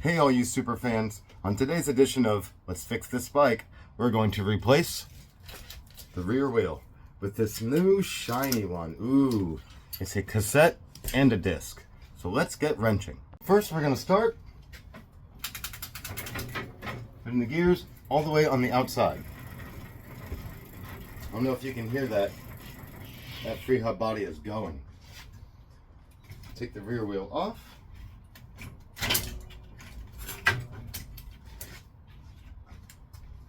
Hey all you super fans, on today's edition of Let's Fix This Bike, we're going to replace the rear wheel with this new shiny one. Ooh, it's a cassette and a disc. So let's get wrenching. First we're going to start putting the gears all the way on the outside. I don't know if you can hear that. That free hub body is going. Take the rear wheel off.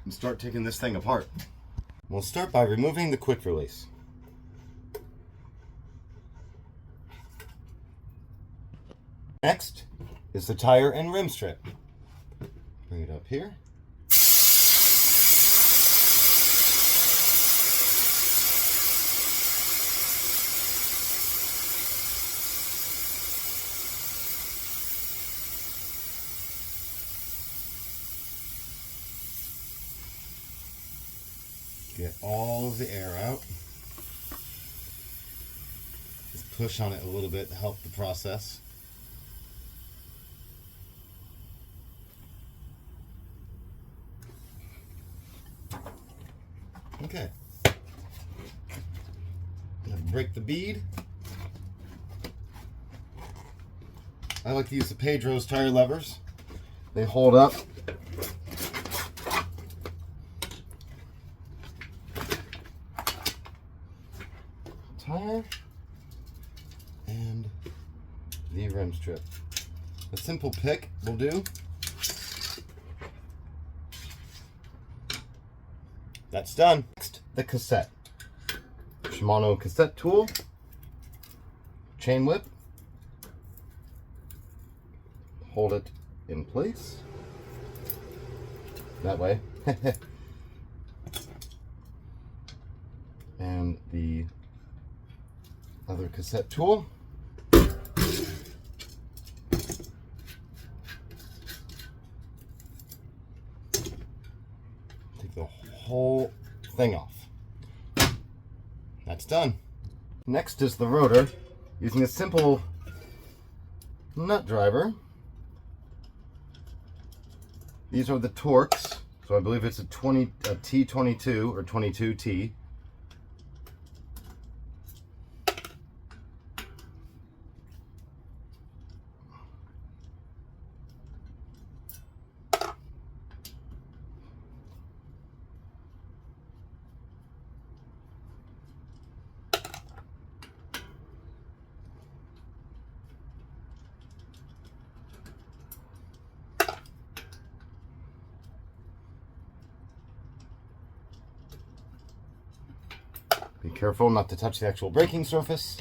And start taking this thing apart. We'll start by removing the quick release. Next is the tire and rim strip. Bring it up here. Get all of the air out. Just push on it a little bit to help the process. Okay. Break the bead. I like to use the Pedro's tire levers. They hold up. Tire and the rim strip. A simple pick will do. That's done. Next, the cassette. Shimano cassette tool, chain whip, hold it in place that way. And the other cassette tool. Take the whole thing off. That's done. Next is the rotor. Using a simple nut driver. These are the Torx. So I believe it's a T22 or 22T. Be careful not to touch the actual braking surface,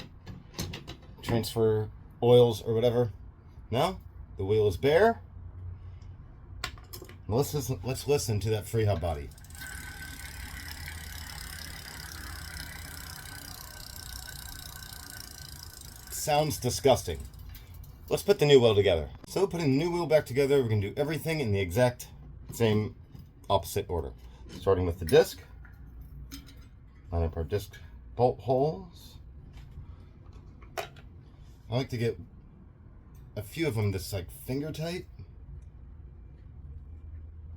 transfer oils or whatever. Now, the wheel is bare. Let's listen to that free hub body. Sounds disgusting. Let's put the new wheel together. So putting the new wheel back together, we're going to do everything in the exact same opposite order. Starting with the disc. Line up our disc bolt holes. I like to get a few of them just like finger tight,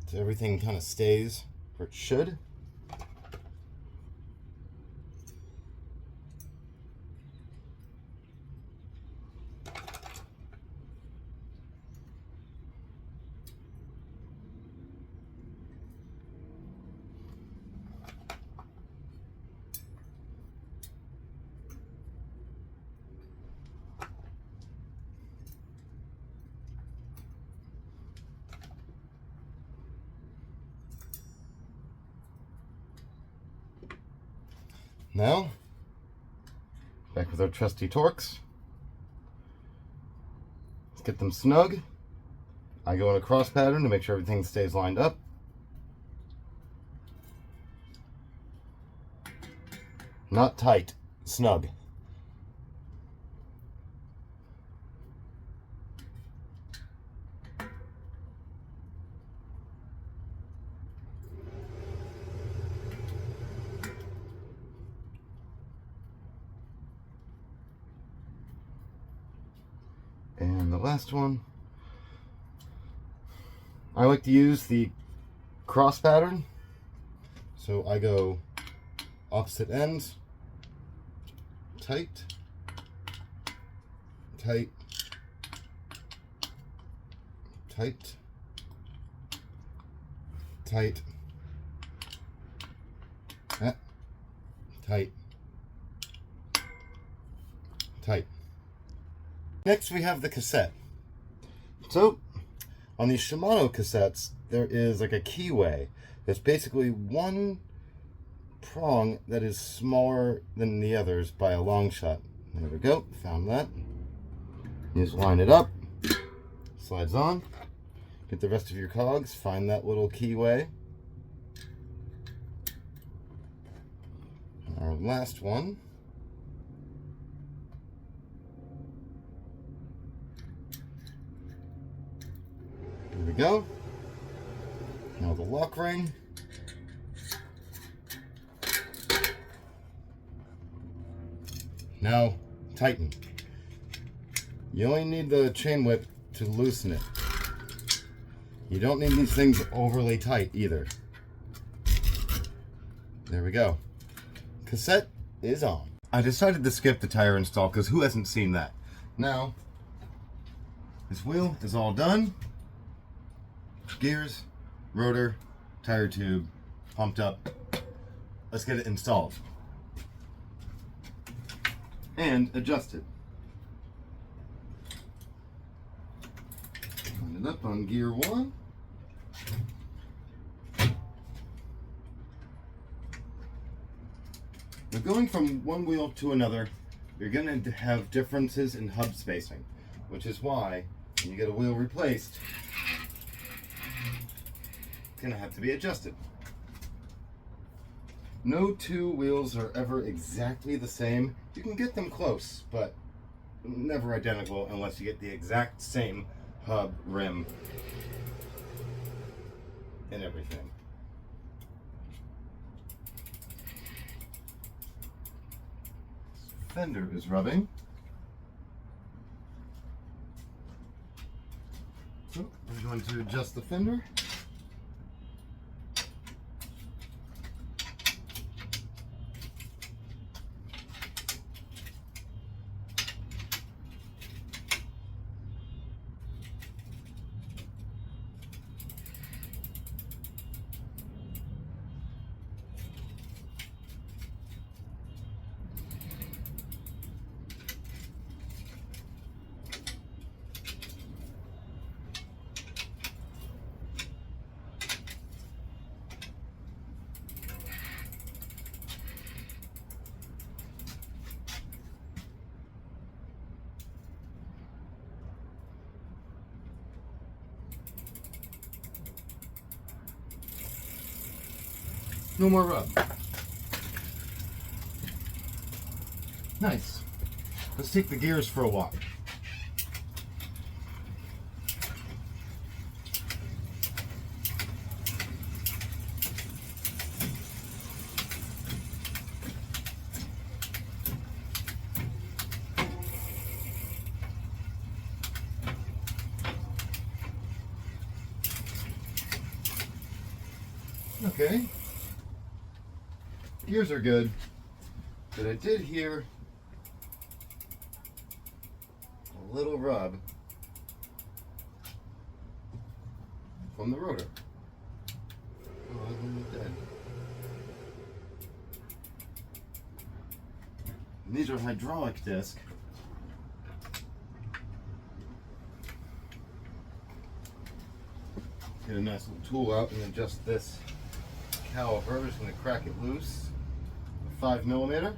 so everything kind of stays where it should. Now, back with our trusty Torx. Let's get them snug. I go in a cross pattern to make sure everything stays lined up. Not tight, snug. And the last one, I like to use the cross pattern. So I go opposite ends, tight, tight, tight, tight, tight, tight. Next we have the cassette. So on these Shimano cassettes, there is like a keyway. There's basically one prong that is smaller than the others by a long shot. There we go, found that. You just line it up, slides on, get the rest of your cogs, find that little keyway. And our last one. There we go. Now the lock ring. Now tighten. You only need the chain whip to loosen it. You don't need these things overly tight either. There we go. Cassette is on. I decided to skip the tire install because who hasn't seen that? Now, this wheel is all done. Gears, rotor, tire tube, pumped up. Let's get it installed and adjusted. Line it up on gear 1. Now going from one wheel to another, you're going to have differences in hub spacing, which is why when you get a wheel replaced, it's going to have to be adjusted. No two wheels are ever exactly the same. You can get them close, but never identical unless you get the exact same hub, rim, and everything. Fender is rubbing. So we're going to adjust the fender. No more rub. Nice. Let's take the gears for a walk. Okay. Gears are good, but I did hear a little rub from the rotor. Oh, I'm dead. And these are hydraulic discs. Get a nice little tool out and adjust this caliper. I'm just going to crack it loose. 5mm.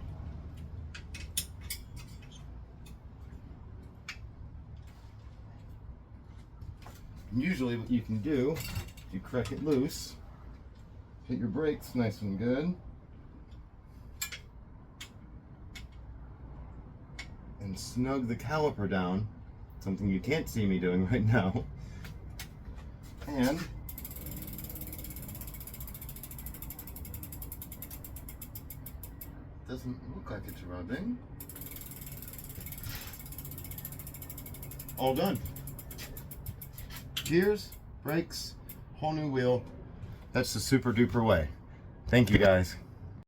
And usually what you can do, you crack it loose, hit your brakes nice and good, and snug the caliper down, something you can't see me doing right now, and doesn't look like it's rubbing. All done. Gears, brakes, whole new wheel. That's the super duper way. Thank you guys.